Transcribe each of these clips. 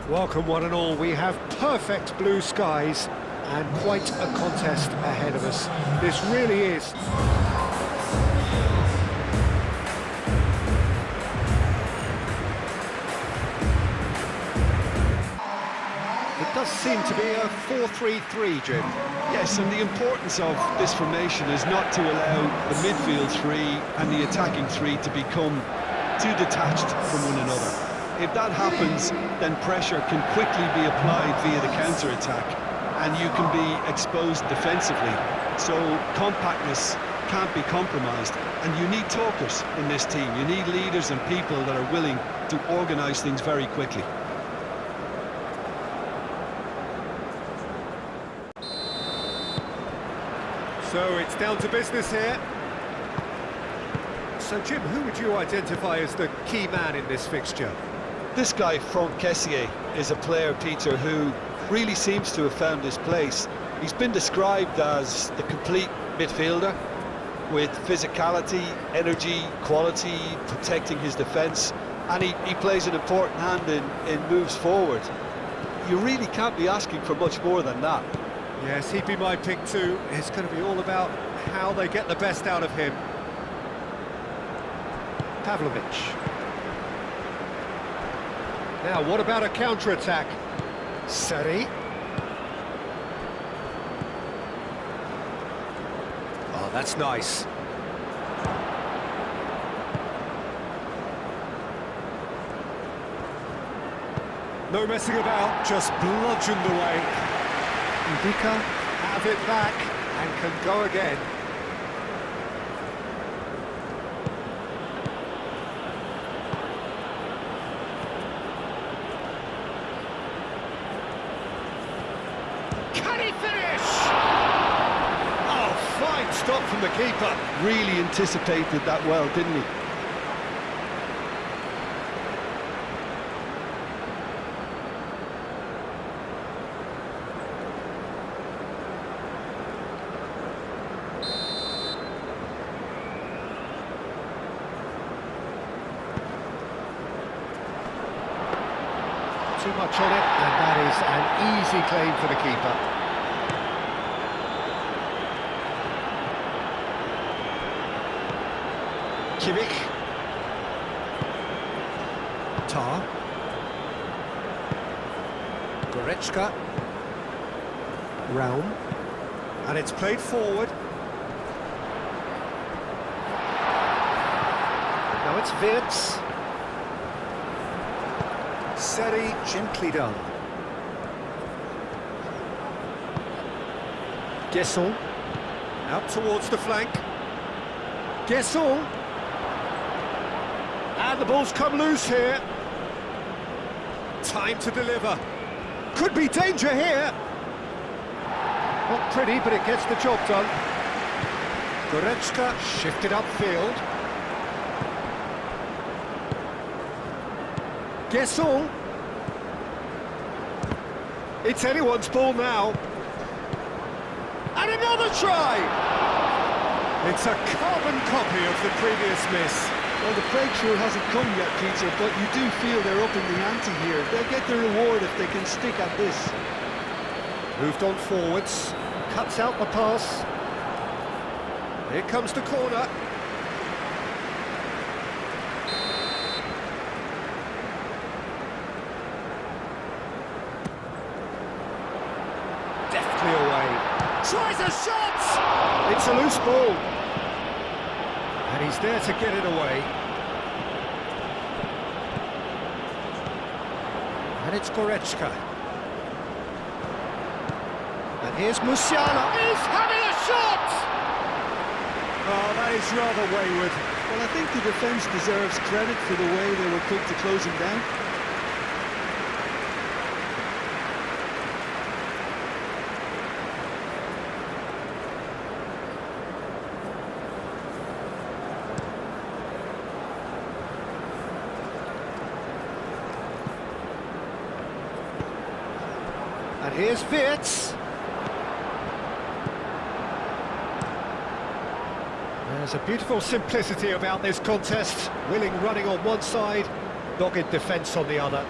Welcome one and all. We have perfect blue skies and quite a contest ahead of us. This really is. It does seem to be a 4-3-3, Jim. Yes, and the importance of this formation is not to allow the midfield three and the attacking three to become too detached from one another. If that happens, then pressure can quickly be applied via the counter-attack, and you can be exposed defensively. So compactness can't be compromised, and you need talkers in this team. You need leaders and people that are willing to organise things very quickly. So it's down to business here. So Jim, who would you identify as the key man in this fixture? This guy, Franck Kessié, is a player, Peter, who really seems to have found his place. He's been described as the complete midfielder, with physicality, energy, quality, protecting his defence, and he plays an important hand in moves forward. You really can't be asking for much more than that. Yes, he'd be my pick too. It's going to be all about how they get the best out of him. Pavlovic. Now, what about a counter-attack? Seri. Oh, that's nice. No messing about, just bludgeoned away. Ndika have it back and can go again. Can he finish? Oh, fine stop from the keeper. Really anticipated that well, didn't he? Too much on it, and that is an easy claim for the keeper. Kimmich. Tar. Goretzka. Raum. And it's played forward. Now it's Wirtz. Seri, gently done. Guesson, out towards the flank. Guesson. And the ball's come loose here. Time to deliver. Could be danger here. Not pretty, but it gets the job done. Goretzka shifted upfield. Guesson. It's anyone's ball now. And another try! It's a carbon copy of the previous miss. Well, the breakthrough hasn't come yet, Peter, but you do feel they're up in the ante here. They'll get the reward if they can stick at this. Moved on forwards, cuts out the pass. Here comes the corner. Deftly away. Tries a shot! It's a loose ball. And he's there to get it away. And it's Goretzka. And here's Musiala. He's having a shot! Oh, that is rather wayward. Well, I think the defence deserves credit for the way they were quick to close him down. And here's Wirtz. There's a beautiful simplicity about this contest. Willing running on one side, dogged defence on the other.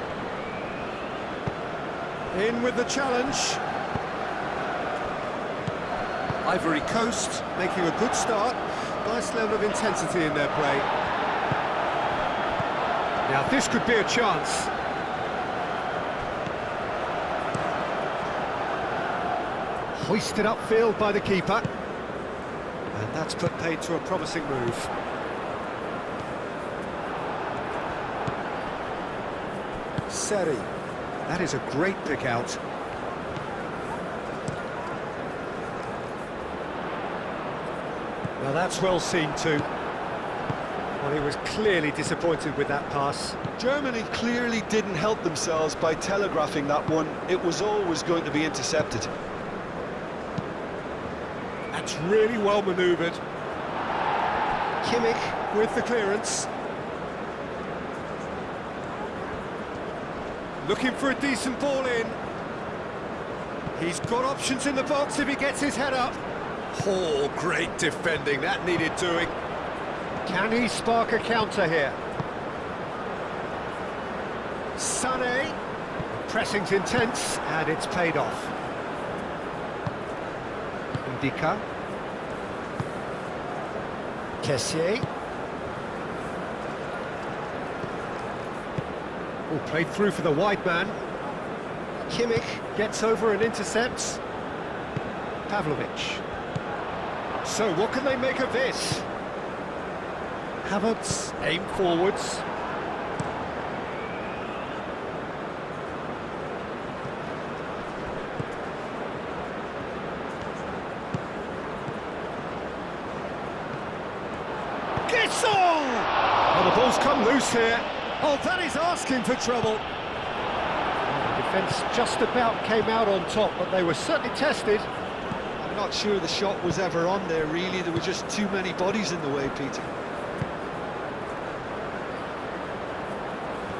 In with the challenge. Ivory Coast making a good start. Nice level of intensity in their play. Now this could be a chance. Hoisted upfield by the keeper. And that's put paid to a promising move. Seri. That is a great pick out. Well, that's well seen too. Well, he was clearly disappointed with that pass. Germany clearly didn't help themselves by telegraphing that one. It was always going to be intercepted. That's really well manoeuvred. Kimmich with the clearance. Looking for a decent ball in. He's got options in the box if he gets his head up. Oh, great defending, that needed doing. Can he spark a counter here? Sané. Pressing's intense, and it's paid off. Ndika. Kessié. Oh, played through for the wide man. Kimmich gets over and intercepts. Pavlovic. So, what can they make of this? Havertz aim forwards. Gets on! Oh, the ball's come loose here. Oh, that is asking for trouble. The defence just about came out on top, but they were certainly tested. I'm not sure the shot was ever on there, really. There were just too many bodies in the way, Peter.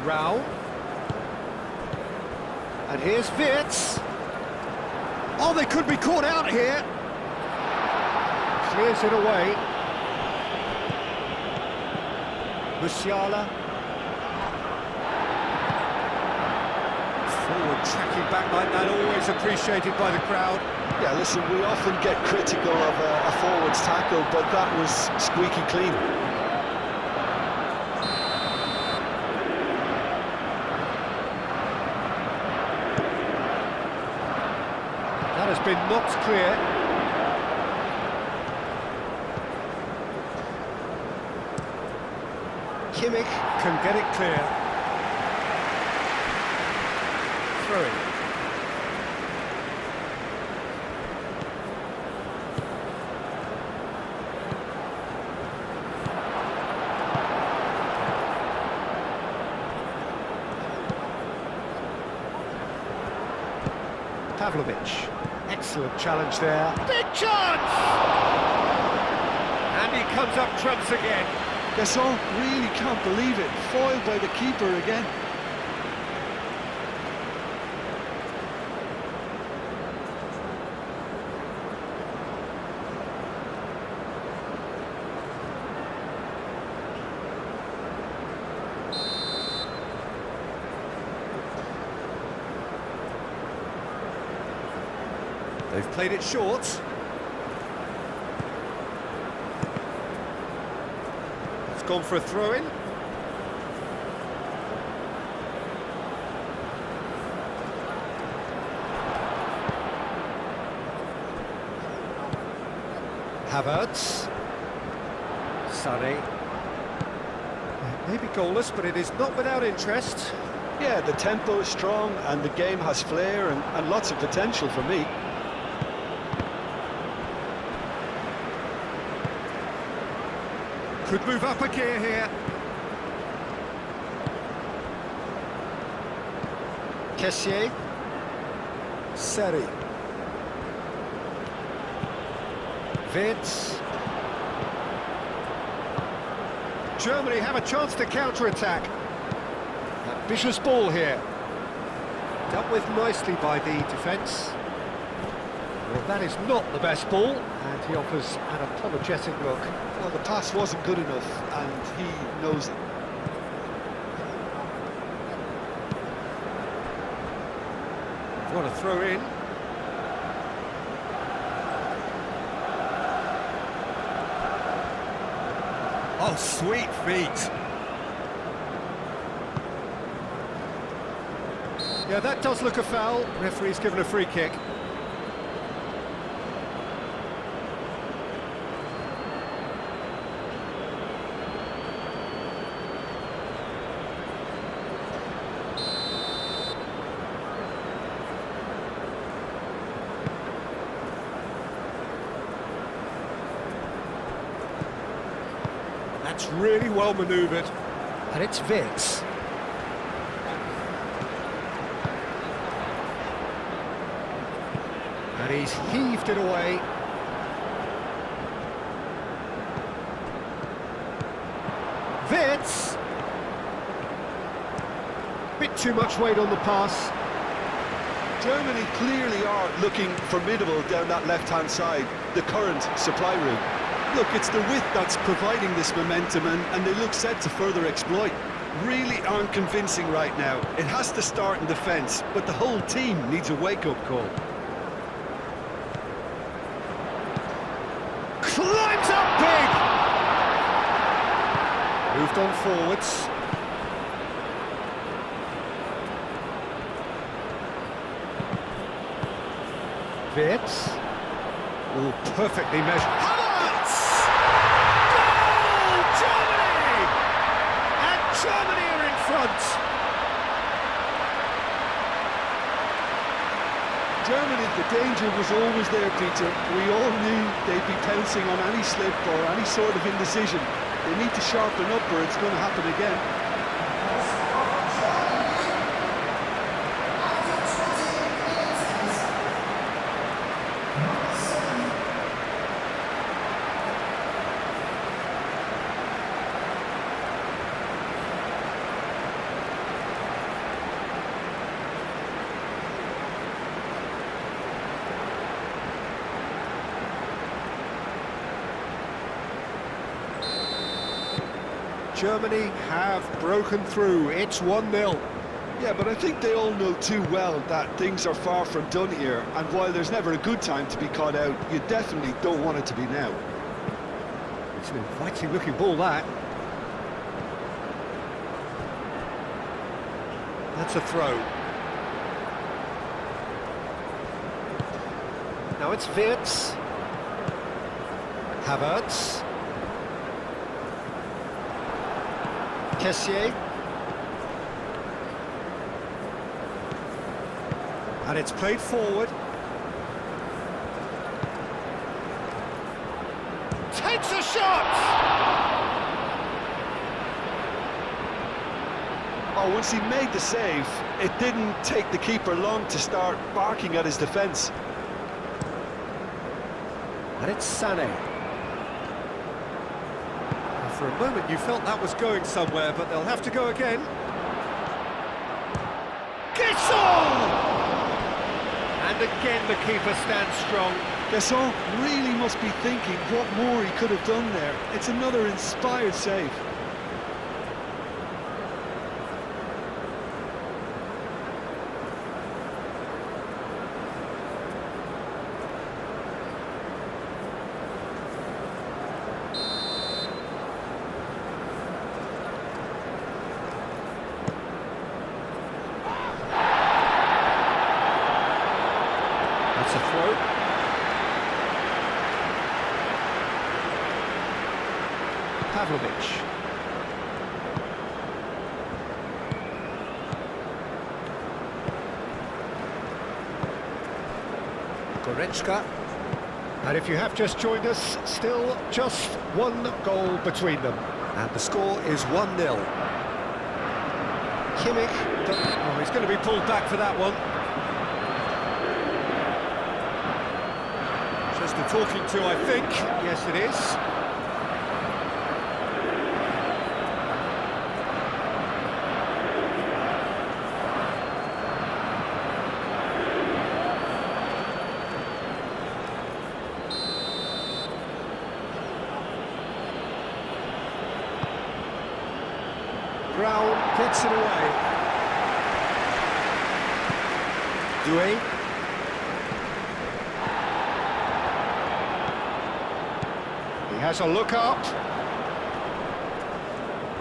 Rao. And here's Wirtz. Oh, they could be caught out here. Clears it away. Musiala. Forward tracking back like that, always appreciated by the crowd. Yeah, listen, we often get critical of a forward's tackle, but that was squeaky clean. That has been knocked clear. Kimmich can get it clear. Through. Pavlovic. Excellent challenge there. Big chance! And he comes up trumps again. Gasol really can't believe it. Foiled by the keeper again. They've played it short. It's gone for a throw-in. Havertz. Sané. Maybe goalless, but it is not without interest. Yeah, the tempo is strong and the game has flair and lots of potential for me. Could move up a gear here. Kessié. Seri. Wirtz. Germany have a chance to counter-attack. Ambitious ball here. Dealt with nicely by the defence. Well, that is not the best ball, and he offers an apologetic look. Well, the pass wasn't good enough, and he knows it. What a throw in. Oh, sweet feet. Yeah, that does look a foul. Referee's given a free kick. That's really well manoeuvred. And it's Vitz. And he's heaved it away. Vitz! Bit too much weight on the pass. Germany clearly are looking formidable down that left-hand side, the current supply route. Look, it's the width that's providing this momentum, and they look set to further exploit. Really aren't convincing right now. It has to start in defence, but the whole team needs a wake-up call. Climbs up big! Moved on forwards. Vitz. Oh, perfectly measured. Havertz! Goal! Germany! And Germany are in front. Germany, the danger was always there, Peter. We all knew they'd be pouncing on any slip or any sort of indecision. They need to sharpen up or it's going to happen again. Germany have broken through. It's 1-0. Yeah, but I think they all know too well that things are far from done here, and while there's never a good time to be caught out, you definitely don't want it to be now. It's an inviting looking ball, that. That's a throw. Now it's Vitz. Havertz. Kessier. And it's played forward. Takes a shot! Oh, once he made the save, it didn't take the keeper long to start barking at his defence. And it's Sané. For a moment you felt that was going somewhere, but they'll have to go again. Gasol! And again the keeper stands strong. Gasol really must be thinking what more he could have done there. It's another inspired save. That's a throw. Pavlovic. Goretzka. And if you have just joined us, still just one goal between them. And the score is 1-0. Kimmich, oh, he's going to be pulled back for that one. Just a talking to, I think. Yes, it is. Brown gets it away. Doué. He has a look up.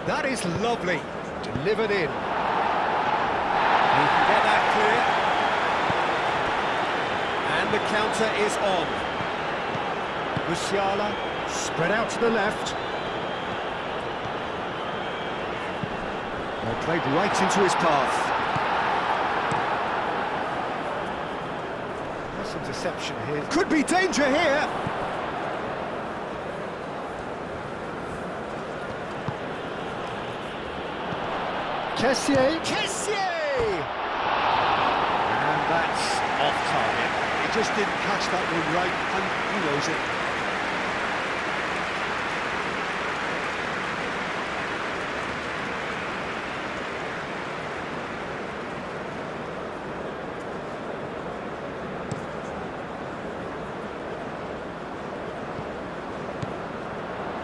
That is lovely. Delivered in. He can get that clear. And the counter is on. Musiala spread out to the left. Well, played right into his path. Nice interception here. Could be danger here. Kessié. And that's off target. He just didn't catch that one right, and he knows it.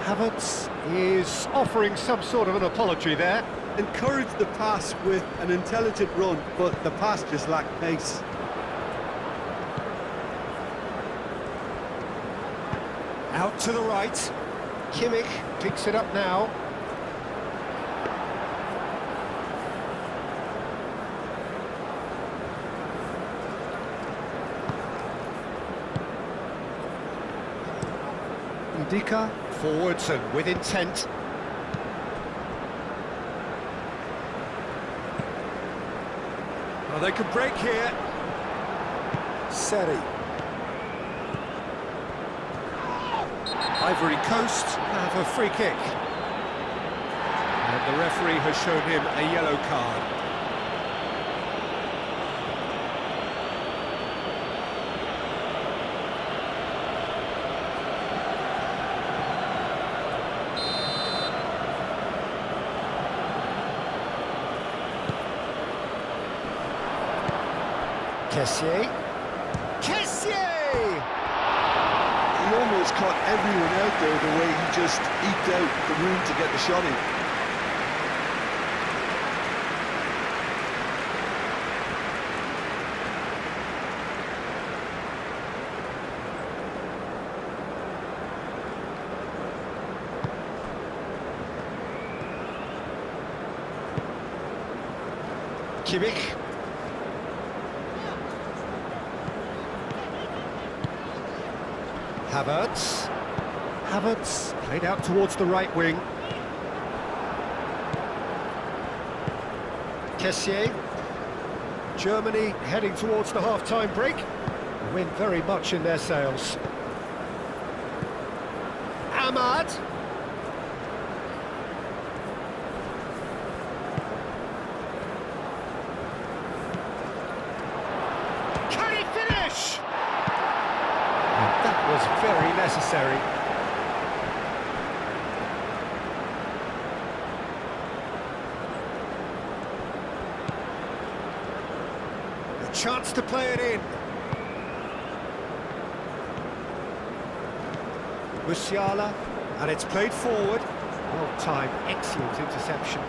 Havertz is offering some sort of an apology there. Encouraged the pass with an intelligent run, but the pass just lacked pace. Out to the right. Kimmich picks it up now. Ndika forwards and with intent. Oh, they could break here. Seri. Ivory Coast have a free kick. And the referee has shown him a yellow card. Kessié! He almost caught everyone out there the way he just eked out the room to get the shot in. Kimmich. Havertz played out towards the right wing. Kessié. Germany heading towards the half-time break. The wind very much in their sails. Ahmad. Can he finish? That was very necessary. A chance to play it in. Musiala, and it's played forward. Well timed, excellent interception.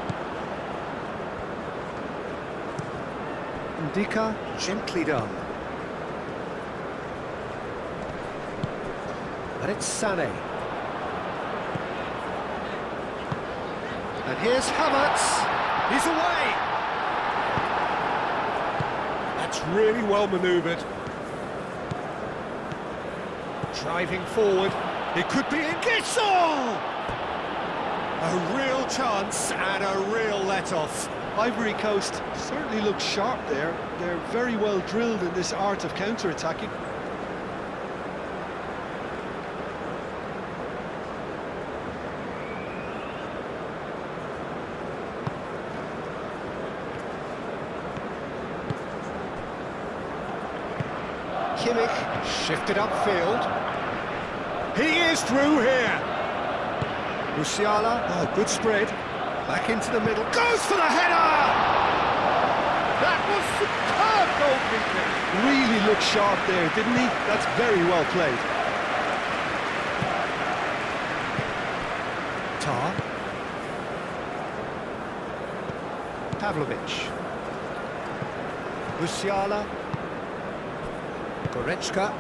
Ndika, gently done. And it's Sané. And here's Havertz. He's away. That's really well manoeuvred. Driving forward. It could be in. Gissel! A real chance and a real let-off. Ivory Coast certainly looks sharp there. They're very well drilled in this art of counter-attacking. Kimmich shifted upfield. He is through here. Musiala, oh, good spread. Back into the middle, goes for the header! That was superb goalkeeping. Really looked sharp there, didn't he? That's very well played. Tar. Pavlovic. Musiala. Goretzka.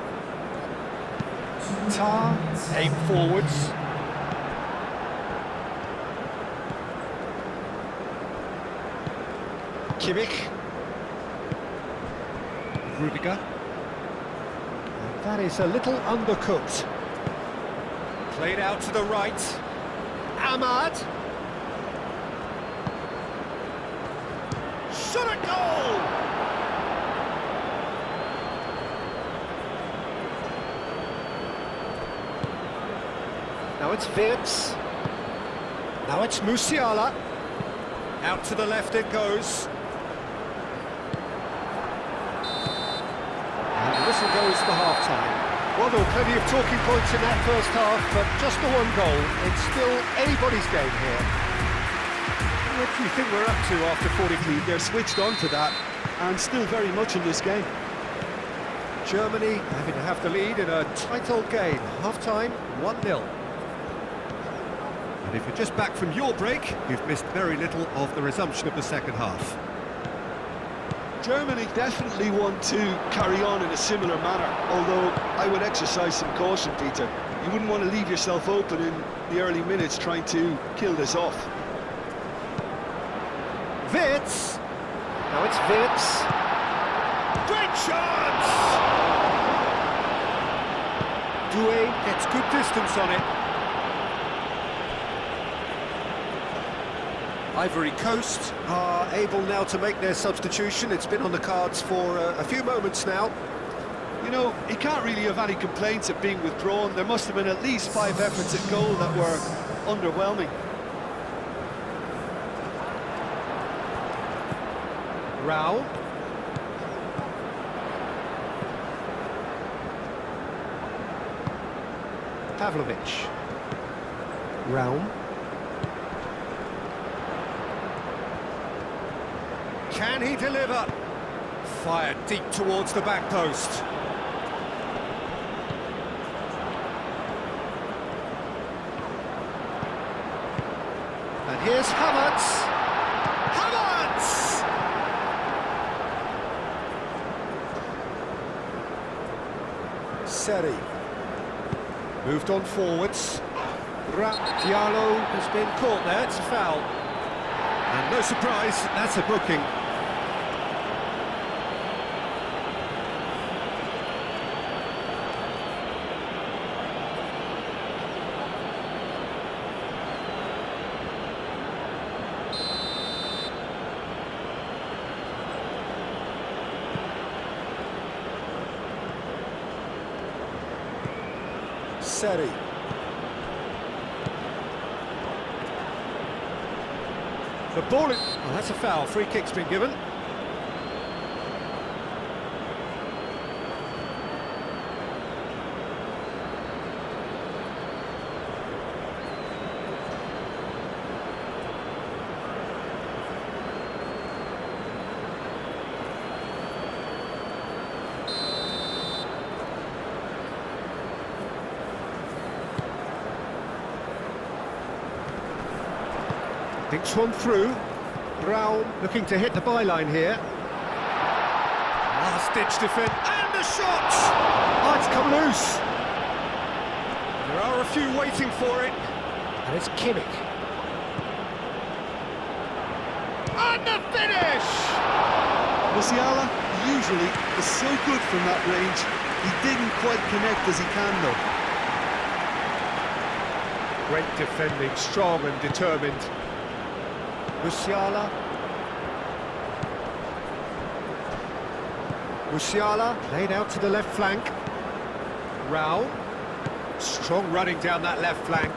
Tar, aim forwards. Kimmich. Rudiger. And that is a little undercooked. Played out to the right. Ahmad. Shot at goal! Now it's Wirtz. Now it's Musiala. Out to the left it goes. And the whistle goes for half-time. Well, there were plenty of talking points in that first half, but just the one goal. It's still anybody's game here. What do you think we're up to after 43? They're switched on to that, and still very much in this game. Germany having to have the lead in a tight old game. Half-time, 1-0. And if you're just back from your break, you've missed very little of the resumption of the second half. Germany definitely want to carry on in a similar manner, although I would exercise some caution, Peter. You wouldn't want to leave yourself open in the early minutes trying to kill this off. Wirtz! Now it's Wirtz. Great chance! Doué gets good distance on it. Ivory Coast are able now to make their substitution. It's been on the cards for a few moments now. You know, he can't really have any complaints at being withdrawn. There must have been at least 5 efforts at goal that were underwhelming. Rao. Pavlovic. Raum. Can he deliver? Fired deep towards the back post. And here's Havertz. Havertz! Seri. Moved on forwards. Diallo has been caught there, it's a foul. And no surprise, that's a booking. Seri. The ball is... Oh, that's a foul. Free kick's been given. Thinks one through. Brown looking to hit the byline here. Last-ditch defense, and the shot! Oh, it's come loose. There are a few waiting for it, and it's Kimmich. And the finish! Musiala usually is so good from that range. He didn't quite connect as he can, though. Great defending, strong and determined. Musiala. Musiala laid out to the left flank. Rao. Strong running down that left flank.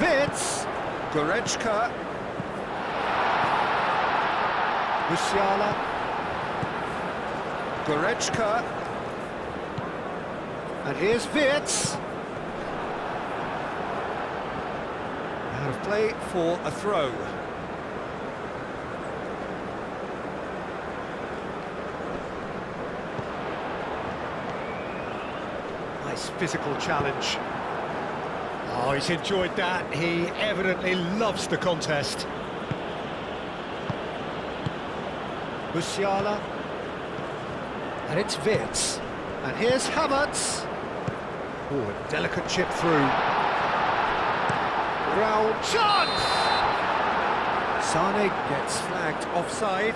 Wirtz. Goretzka. Musiala. Goretzka. And here's Wirtz. Out of play for a throw. Nice physical challenge. Oh, he's enjoyed that. He evidently loves the contest. Musiala. And it's Wirtz. And here's Havertz. Oh, a delicate chip through. Round chance! Sane gets flagged offside.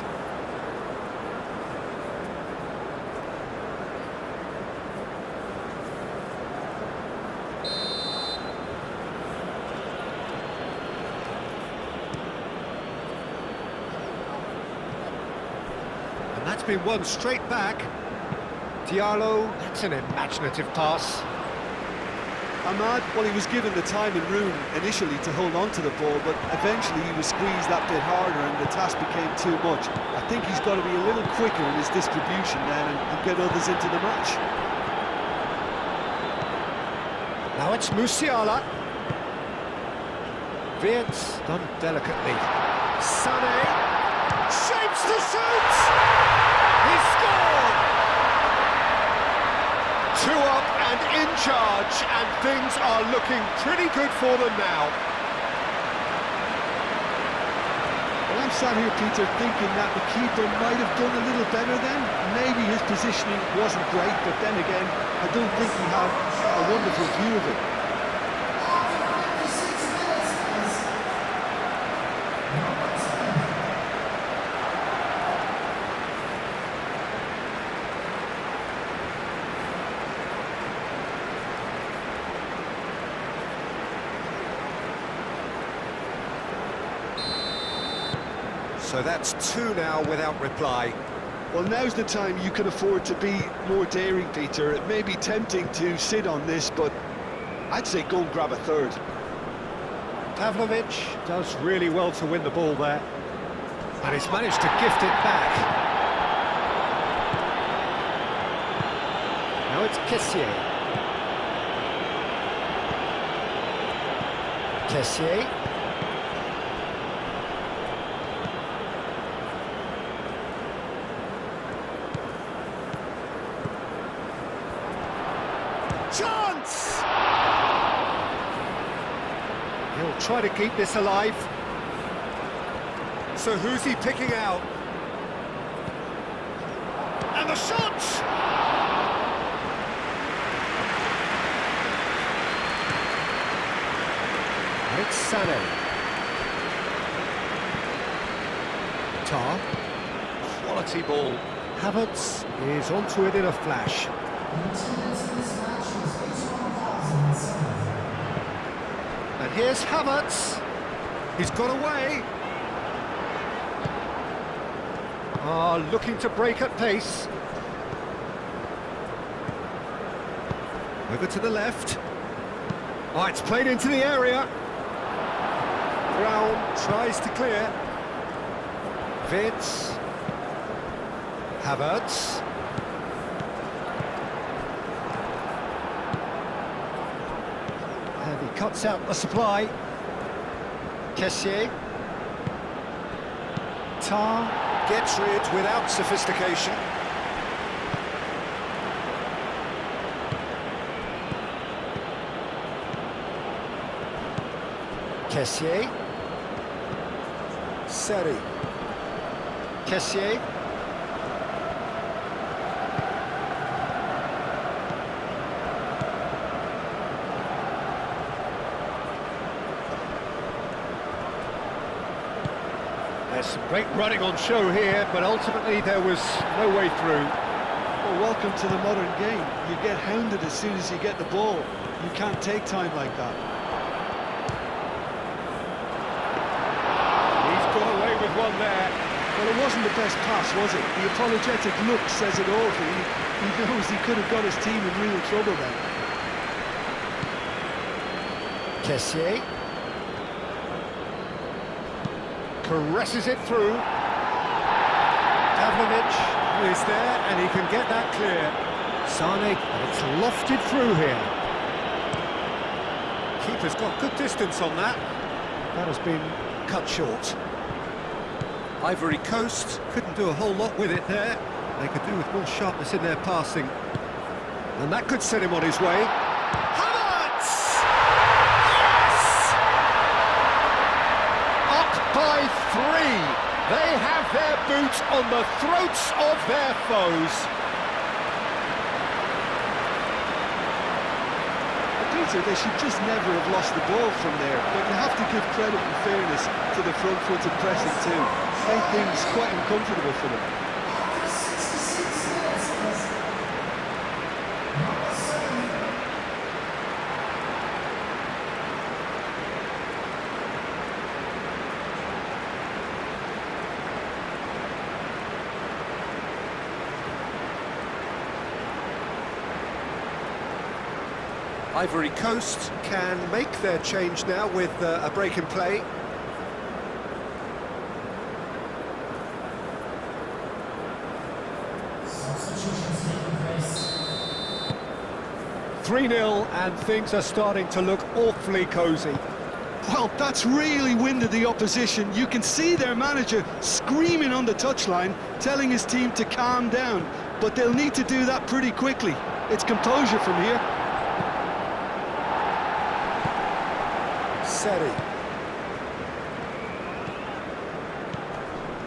And that's been won straight back. Diallo, that's an imaginative pass. Ahmad, well, he was given the time and room initially to hold on to the ball, but eventually he was squeezed that bit harder and the task became too much. I think he's got to be a little quicker in his distribution then and get others into the match. Now it's Musiala. Wirtz done delicately. Sané shapes the shoot! He scored! 2 up and in charge, and things are looking pretty good for them now. Well, I'm sat here, Peter, thinking that the keeper might have done a little better then. Maybe his positioning wasn't great, but then again, I don't think he had a wonderful view of it. So that's 2 now without reply. Well, now's the time you can afford to be more daring, Peter. It may be tempting to sit on this, but I'd say go and grab a third. Pavlovic does really well to win the ball there. And he's managed to gift it back. Now it's Kessié. Kessié. Chance! He'll try to keep this alive. So who's he picking out? And the shot! And it's Sané. Tar. Quality ball. Havertz is onto it in a flash. And here's Havertz. He's got away. Looking to break at pace. Over to the left. Oh, it's played into the area. Brown tries to clear. Wirtz. Havertz. And he cuts out the supply. Kessié. Tar gets rid without sophistication. Kessié. Seri. Kessié. There's some great running on show here, but ultimately there was no way through. Well, welcome to the modern game. You get hounded as soon as you get the ball. You can't take time like that. He's got away with one there. Well, it wasn't the best pass, was it? The apologetic look says it all. He knows he could have got his team in real trouble then. Kessié. Caresses it through. Pavlovic is there, and he can get that clear. Sané, and it's lofted through here. Keeper's got good distance on that. That has been cut short. Ivory Coast couldn't do a whole lot with it there. They could do with more sharpness in their passing. And that could set him on his way. Havertz! Yes! Up by 3. They have their boot on the throats of their foes. Peter, they should just never have lost the ball from there. But you have to give credit and fairness to the front-footed pressing too. Made things quite uncomfortable for them. Ivory Coast can make their change now with a break in play. "3-0 and things are starting to look awfully cosy." Well, that's really winded the opposition. You can see their manager screaming on the touchline, telling his team to calm down. But they'll need to do that pretty quickly. It's composure from here. Seri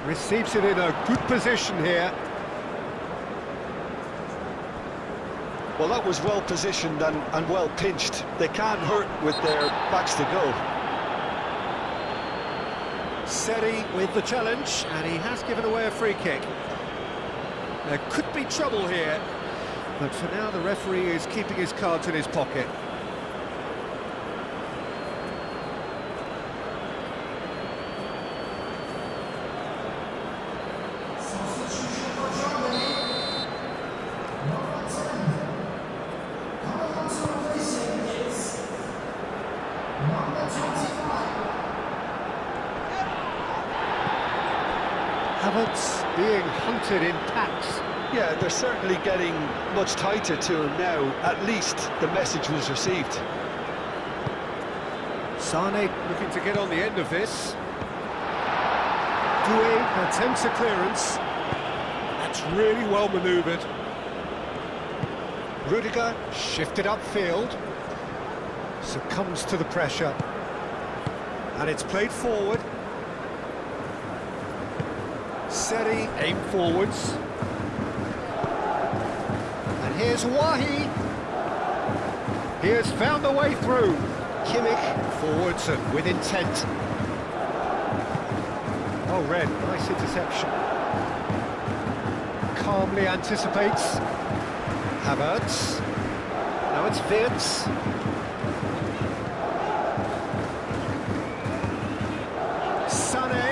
receives it in a good position here. Well, that was well positioned and well pinched. They can't hurt with their backs to goal. Seri with the challenge, and he has given away a free kick. There could be trouble here, but for now the referee is keeping his cards in his pocket. Havertz being hunted in packs. Yeah, they're certainly getting much tighter to him now. At least the message was received. Sane looking to get on the end of this. Doué attempts a clearance. That's really well manoeuvred. Rudiger shifted upfield. Succumbs to the pressure. And it's played forward. Seri aim forwards. And here's Wahi. He has found the way through. Kimmich forwards and with intent. Oh, Red, nice interception. Calmly anticipates. Havertz. Now it's Wirtz. Sané.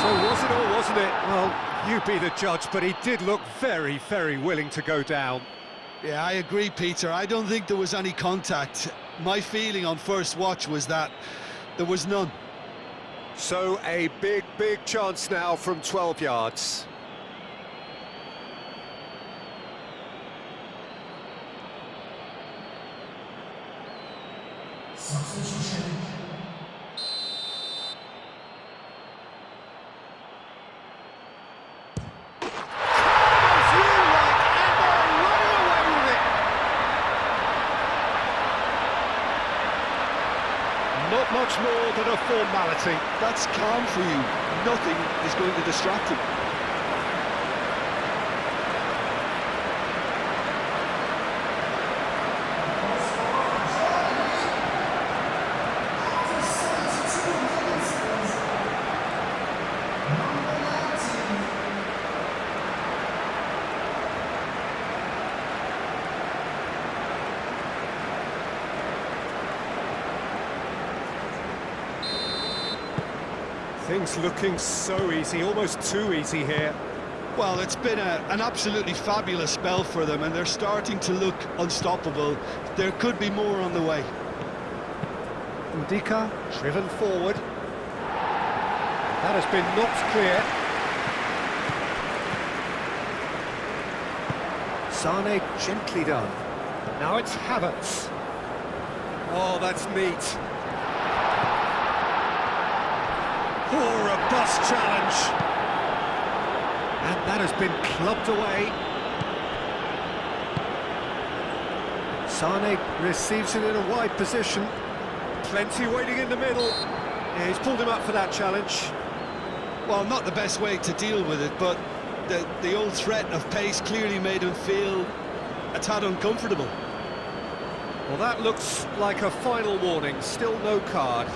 So was it or wasn't it? Well, you be the judge, but he did look very, very willing to go down. Yeah, I agree, Peter. I don't think there was any contact. My feeling on first watch was that there was none. So a big, big chance now from 12 yards. Substitution. Not much more than a formality. That's calm for you. Nothing is going to distract him. Things looking so easy, almost too easy here. Well, it's been an absolutely fabulous spell for them, and they're starting to look unstoppable. There could be more on the way. Ndika driven forward. That has been knocked clear. Sane gently done. Now it's Havertz. Oh, that's neat. Oh, robust challenge. And that has been clubbed away. Sane receives it in a wide position. Plenty waiting in the middle. Yeah, he's pulled him up for that challenge. Well, not the best way to deal with it, but the old threat of pace clearly made him feel a tad uncomfortable. Well, that looks like a final warning, still no card.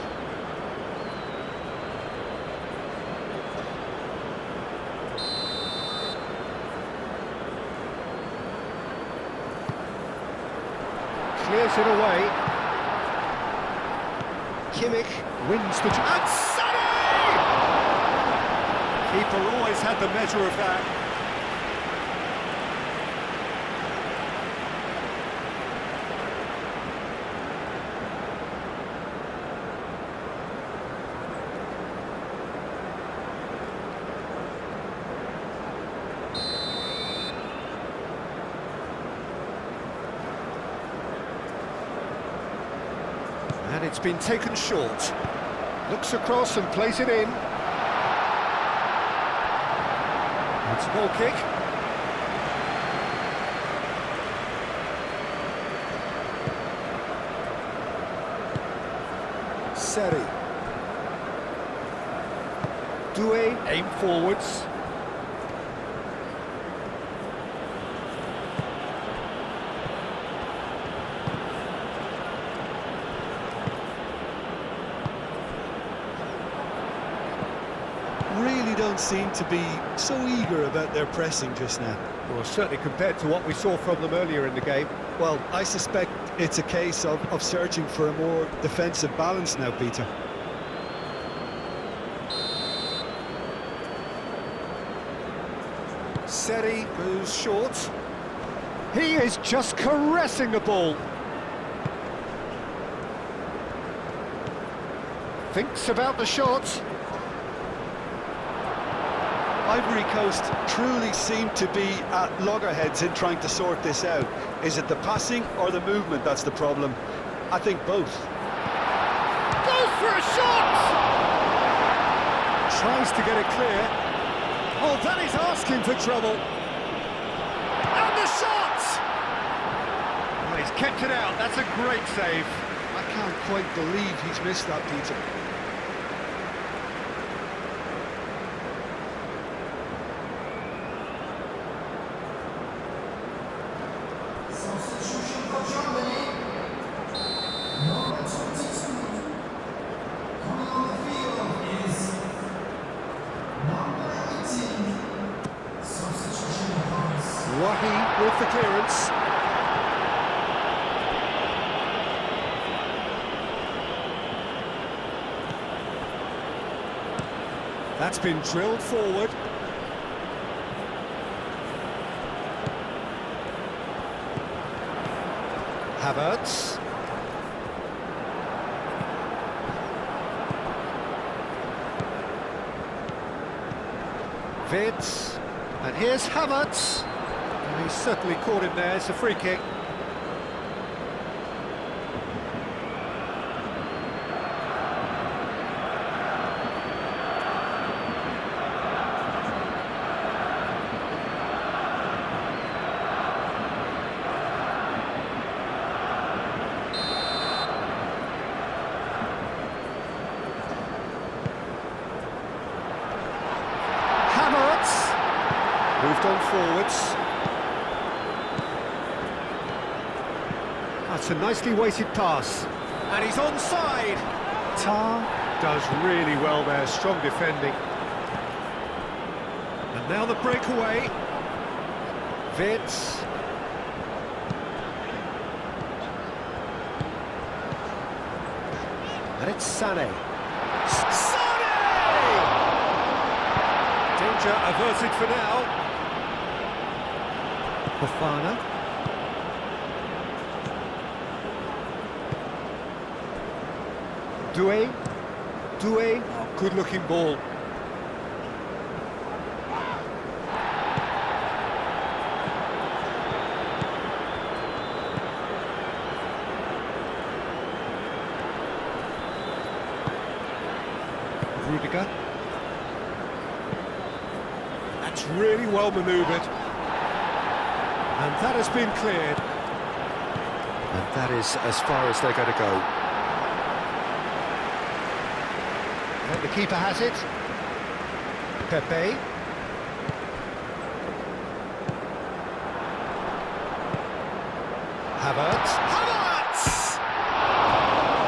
Clears it away. Kimmich wins the... And Sonny! Keeper always had the measure of that. And it's been taken short. Looks across and plays it in. It's a ball kick. Seri. Doué, aim forwards. Really don't seem to be so eager about their pressing just now. Well, certainly compared to what we saw from them earlier in the game. Well, I suspect it's a case of searching for a more defensive balance now, Peter. Seri goes short. He is just caressing the ball. Thinks about the shot. Ivory Coast truly seem to be at loggerheads in trying to sort this out. Is it the passing or the movement that's the problem? I think both. Goes for a shot! Tries to get it clear. Oh, that is asking for trouble. And the shot! Well, he's kept it out. That's a great save. I can't quite believe he's missed that, Peter. Wahi with the clearance. That's been drilled forward. Havertz. Vids. And here's Havertz. And he's certainly caught him there. It's a free kick. Moved on forwards. That's a nicely weighted pass. And he's onside. Tar does really well there, strong defending. And now the breakaway. Vitz. And it's Sané. Danger averted for now. Fofana. Doué. Oh, good-looking ball. Rudiger. That's really well manoeuvred. And that has been cleared. And that is as far as they're going to go. And the keeper has it. Pepe. Havertz. hits!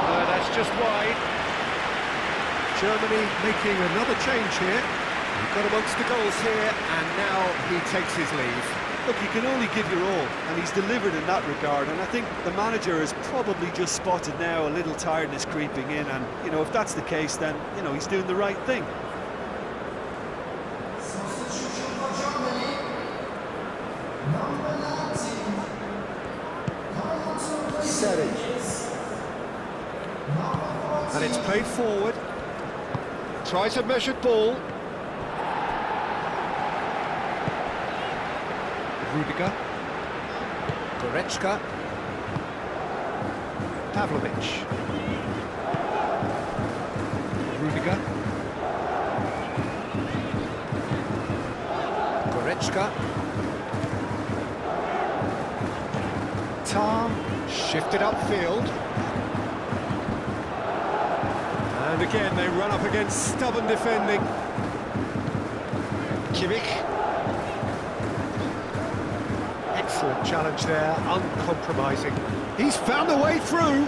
No, that's just wide. Germany making another change here. We've got amongst the goals here, and now he takes his leave. Look, you can only give your all, and he's delivered in that regard, and I think the manager has probably just spotted now a little tiredness creeping in, and, you know, if that's the case, then, you know, he's doing the right thing. Seri. And it's played forward. Tries a measured ball. Rudiger. Goretzka. Pavlovic. Rudiger. Goretzka. Tar. Shifted upfield. And again, they run up against stubborn defending. Kimmich. Excellent challenge there, uncompromising. He's found a way through.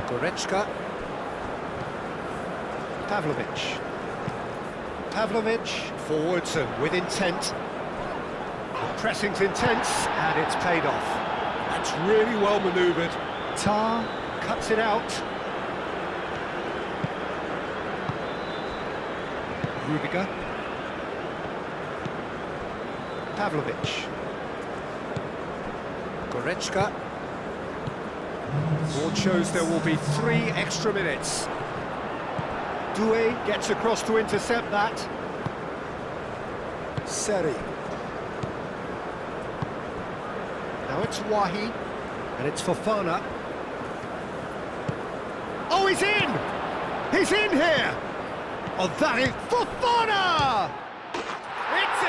Goretzka. Pavlovic. Pavlovic, forwards and with intent. The pressing's intense, and it's paid off. That's really well manoeuvred. Tar cuts it out. Rudiger. Pavlovic. Goretzka. Board shows there will be 3 extra minutes. Doué gets across to intercept that. Seri. Now it's Wahi, and it's Fofana. Oh, he's in! He's in here! Oh, that is Fofana! It's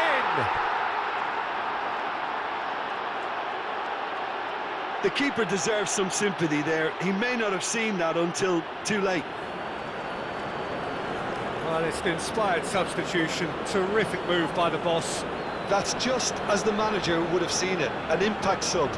in! The keeper deserves some sympathy there. He may not have seen that until too late. Well, it's an inspired substitution. Terrific move by the boss. That's just as the manager would have seen it, an impact sub.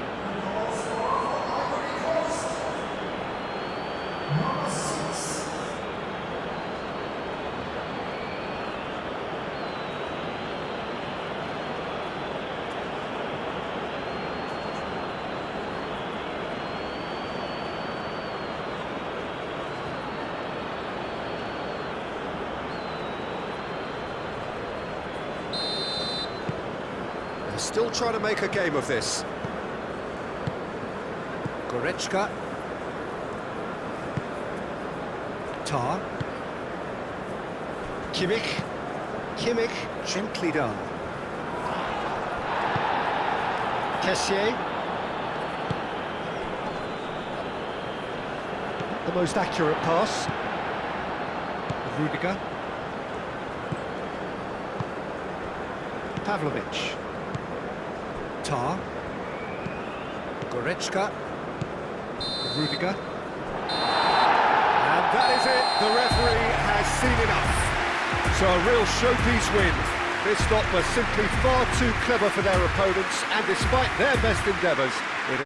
Still trying to make a game of this. Goretzka. Tar. Kimmich. Kimmich, gently done. Kessié. The most accurate pass. Rudiger. Pavlovic. Tar. Goretzka. Rudiger. And that is it. The referee has seen enough. So a real showpiece win. This stop was simply far too clever for their opponents, and despite their best endeavours, it